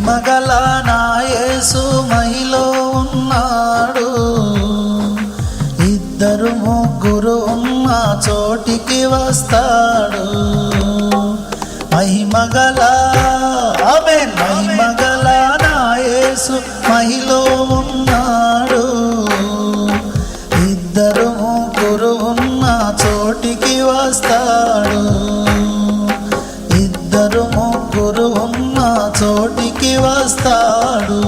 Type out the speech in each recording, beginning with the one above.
మహిమగల నా యేసు మహిలో ఉన్నాడు. ఇద్దరు ముగ్గురు ఉన్న చోటికి వస్తాడు. మహిమగల ఆమేన్. మహిమగల నా యేసు మహిలో ఉన్నాడు. ఇద్దరు ముగ్గురు ఉన్న చోటికి వస్తాడు. ఇద్దరు ముగ్గురు ఉన్న చోటికి వస్తాడు.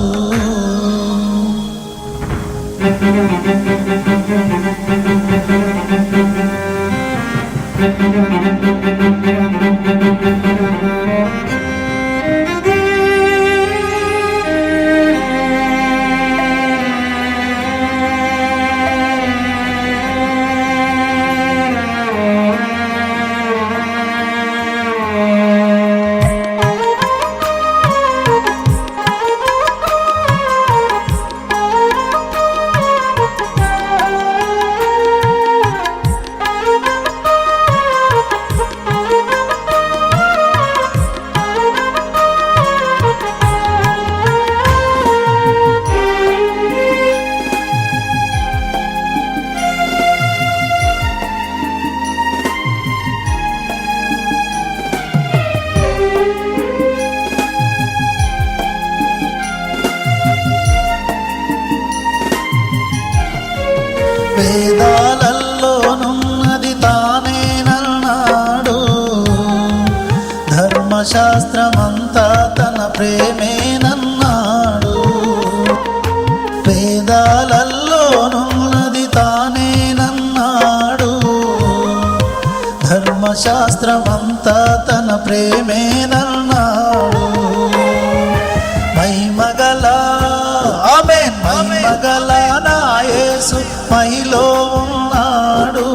వేదాలలోనున్నది తానేనన్నాడు. ధర్మశాస్త్రమంతా తన ప్రేమేనన్నాడు. వేదాలలోనున్నది తానేనన్నాడు. ధర్మశాస్త్రమంతా తన ప్రేమేనన్నాడు. మహిమగల ఆమేన్. మహిమగల నా యేసు మహిలో ఉన్నాడు.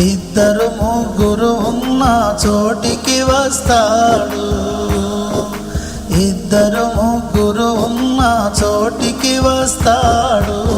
ఇద్దరు ముగ్గురు ఉన్న చోటికి వస్తాడు. ఇద్దరు ముగ్గురు ఉన్న చోటికి వస్తాడు.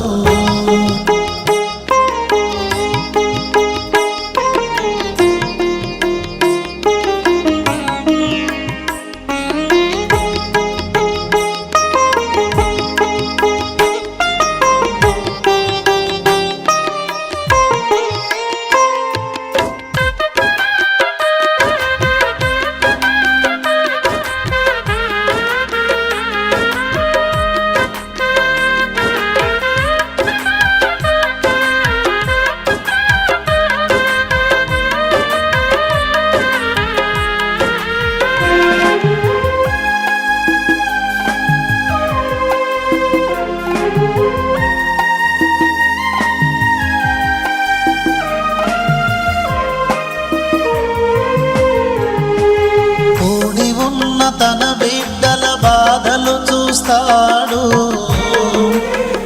తన బిడ్డల బాధలు చూస్తాడు.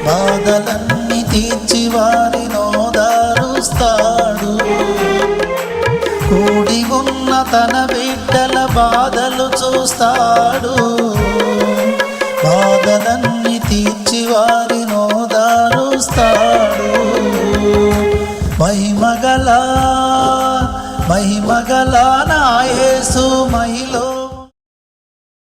బాధలన్నీ తీర్చి వారి నోదారుస్తాడు. కూడి ఉన్న తన బిడ్డల బాధలు చూస్తాడు. బాధలన్నీ తీర్చి వారి నోదారుస్తాడు. మహిమగల నా యేసు మహిలో